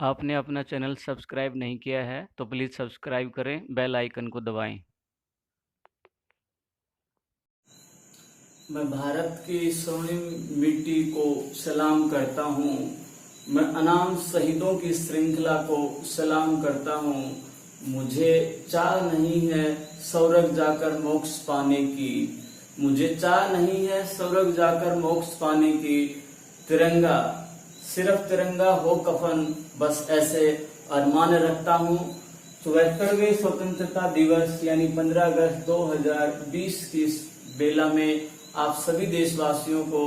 आपने अपना channel subscribe नहीं किया है तो प्लीज़ सब्सक्राइब करें, बेल आइकन को दबाएं। मैं भारत की स्वर्णिम मिट्टी को सलाम करता हूँ। मैं अनाम शहीदों की श्रृंखला को सलाम करता हूँ। मुझे चाह नहीं है स्वर्ग जाकर मोक्ष पाने की। मुझे चाह नहीं है स्वर्ग जाकर मोक्ष पाने की। तिरंगा, सिर्फ तिरंगा हो कफन, बस ऐसे अरमान रखता हूँ। 74वें स्वतंत्रता दिवस यानी 15 अगस्त 2020 की इस बेला में आप सभी देशवासियों को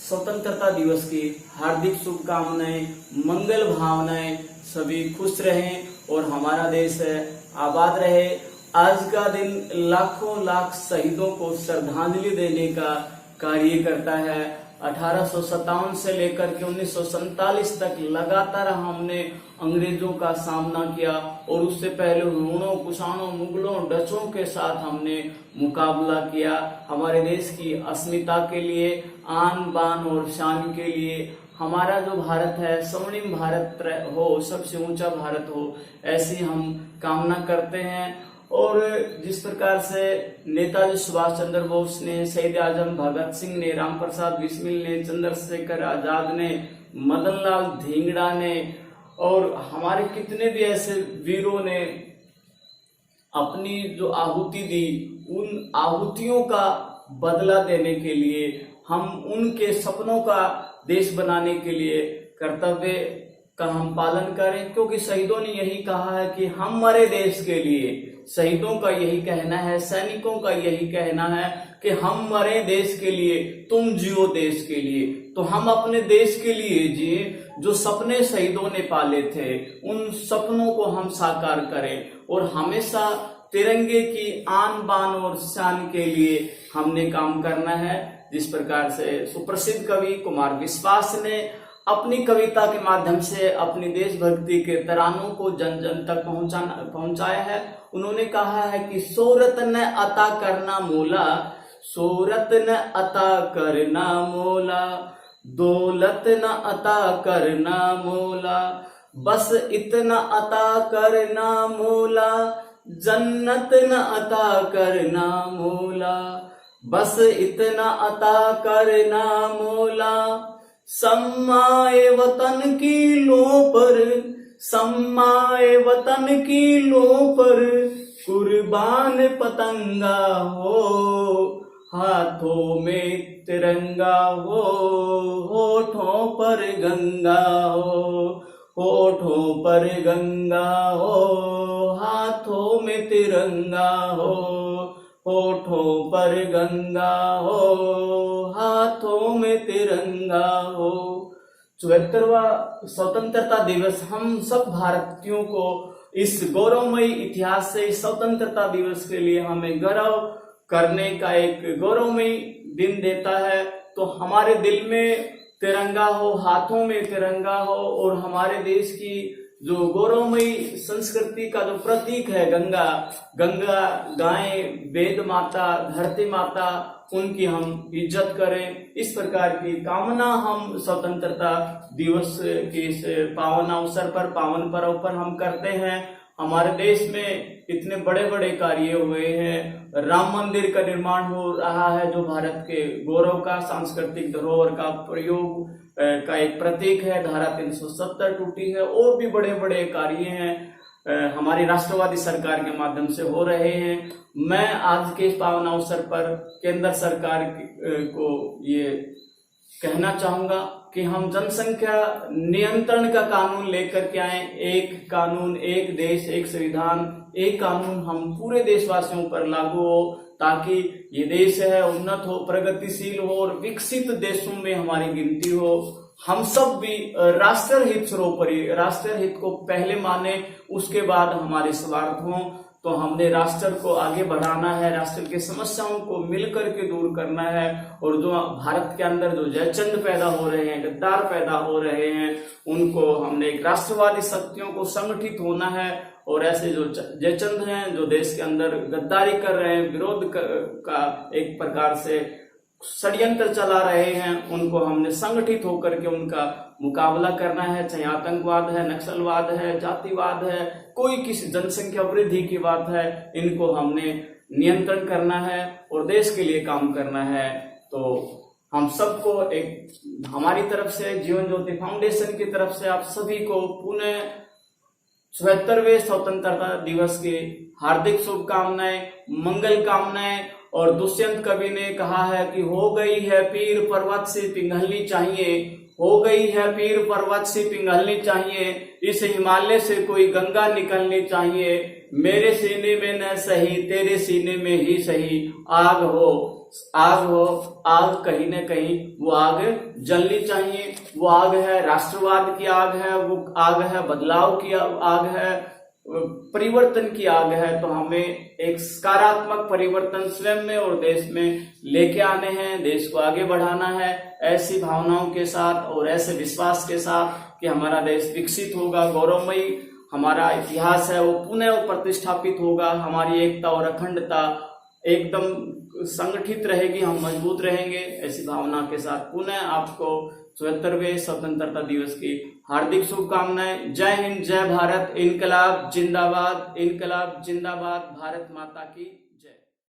स्वतंत्रता दिवस की हार्दिक शुभकामनाएं, मंगल भावनाएं। सभी खुश रहें और हमारा देश है आबाद रहे। आज का दिन लाखों लाख शहीदों को श्रद्धांजलि देने का कार्य करता है। 1857 से लेकर के 1947 तक लगातार हमने अंग्रेजों का सामना किया और उससे पहले हुनों, कुषाणों, मुगलों, डचों के साथ हमने मुकाबला किया। हमारे देश की अस्मिता के लिए, आन बान और शान के लिए हमारा जो भारत है स्वर्णिम भारत हो, सबसे ऊंचा भारत हो, ऐसी हम कामना करते हैं। और जिस प्रकार से नेताजी सुभाष चंद्र बोस ने, शहीद आजम भगत सिंह ने, राम प्रसाद बिस्मिल ने, चंद्रशेखर आजाद ने, मदन लाल धिंगड़ा ने और हमारे कितने भी ऐसे वीरों ने अपनी जो आहुति दी, उन आहुतियों का बदला देने के लिए, हम उनके सपनों का देश बनाने के लिए कर्तव्य का हम पालन करें। क्योंकि शहीदों ने यही कहा है कि हम मरे देश के लिए। शहीदों का यही कहना है, सैनिकों का यही कहना है कि हम मरे देश के लिए, तुम जियो देश के लिए। तो हम अपने देश के लिए जिए। जो सपने शहीदों ने पाले थे, उन सपनों को हम साकार करें और हमेशा तिरंगे की आन बान और शान के लिए हमने काम करना है। जिस प्रकार से सुप्रसिद्ध कवि कुमार विश्वास ने अपनी कविता के माध्यम से अपनी देशभक्ति के तरानों को जन जन तक पहुंचाया है। उन्होंने कहा है कि शोहरत न अता करना मोला, शोहरत न अता करना मोला, दौलत न अता करना मोला, बस इतना अता करना मोला, जन्नत न अता करना मोला, बस इतना अता करना मोला। सम्माए वतन की लो पर, सम्माए वतन की लो पर, कुर्बान पतंगा हो, हाथों में तिरंगा हो, होठों पर गंगा हो, होठों पर गंगा हो, हाथों में तिरंगा हो, होठों पर गंगा हो, हाथों में तिरंगा हो। 74वां स्वतंत्रता दिवस हम सब भारतीयों को इस गौरवमयी इतिहास से, इस स्वतंत्रता दिवस के लिए हमें गर्व करने का एक गौरवमयी दिन देता है। तो हमारे दिल में तिरंगा हो, हाथों में तिरंगा हो और हमारे देश की जो गौरवमयी संस्कृति का जो प्रतीक है गंगा, गंगा गाय, वेद माता, धरती माता, उनकी हम इज्जत करें। इस प्रकार की कामना हम स्वतंत्रता दिवस के इस पावन अवसर पर, पावन पर्व पर हम करते हैं। हमारे देश में इतने बड़े बड़े कार्य हुए हैं। राम मंदिर का निर्माण हो रहा है जो भारत के गौरव का, सांस्कृतिक धरोहर का प्रयोग का एक प्रतीक है। धारा 370 टूटी है और भी बड़े बड़े कार्य हैं हमारी राष्ट्रवादी सरकार के माध्यम से हो रहे हैं। मैं आज के इस पावन अवसर पर केंद्र सरकार को ये कहना चाहूंगा कि हम जनसंख्या नियंत्रण का कानून लेकर के आए। एक कानून, एक देश, एक संविधान, एक कानून हम पूरे देशवासियों पर लागू हो, ताकि ये देश है उन्नत हो, प्रगतिशील हो और विकसित देशों में हमारी गिनती हो। हम सब भी राष्ट्र हित सर्वोपरि, राष्ट्र हित को पहले माने, उसके बाद हमारे स्वार्थ हों। तो हमने राष्ट्र को आगे बढ़ाना है, राष्ट्र की समस्याओं को मिलकर के दूर करना है। और जो भारत के अंदर जो जयचंद पैदा हो रहे हैं, गद्दार पैदा हो रहे हैं, उनको हमने एक राष्ट्रवादी शक्तियों को संगठित होना है। और ऐसे जो जयचंद हैं जो देश के अंदर गद्दारी कर रहे हैं, विरोध का एक प्रकार से षड्यंत्र चला रहे हैं उनको हमने संगठित होकर के उनका मुकाबला करना है। चाहे आतंकवाद है, नक्सलवाद है, जातिवाद है, कोई किसी जनसंख्या वृद्धि की बात है, इनको हमने नियंत्रण करना है और देश के लिए काम करना है। तो हम सबको एक हमारी तरफ से, जीवन ज्योति फाउंडेशन की तरफ से आप सभी को पुनः 74वें स्वतंत्रता दिवस की हार्दिक शुभकामनाएं, मंगल कामनाएं। और दुष्यंत कवि ने कहा है कि हो गई है पीर पर्वत से पिघलनी चाहिए, हो गई है पीर पर्वत से पिघलनी चाहिए, इस हिमालय से कोई गंगा निकलनी चाहिए, मेरे सीने में न सही तेरे सीने में ही सही, आग हो आग हो आग, कहीं न कहीं वो आग जलनी चाहिए। वो आग है राष्ट्रवाद की आग है, वो आग है बदलाव की आग है, परिवर्तन की आग है। तो हमें एक सकारात्मक परिवर्तन स्वयं में और देश में लेके आने हैं, देश को आगे बढ़ाना है ऐसी भावनाओं के साथ और ऐसे विश्वास के साथ कि हमारा देश विकसित होगा, गौरवमयी हमारा इतिहास है वो पुनः प्रतिष्ठापित होगा, हमारी एकता और अखंडता एकदम संगठित रहेगी, हम मजबूत रहेंगे। ऐसी भावना के साथ पुनः आपको 74वें स्वतंत्रता दिवस की हार्दिक शुभकामनाएं। जय हिंद, जय भारत, इनकलाब जिंदाबाद, इनकलाब जिंदाबाद, भारत माता की।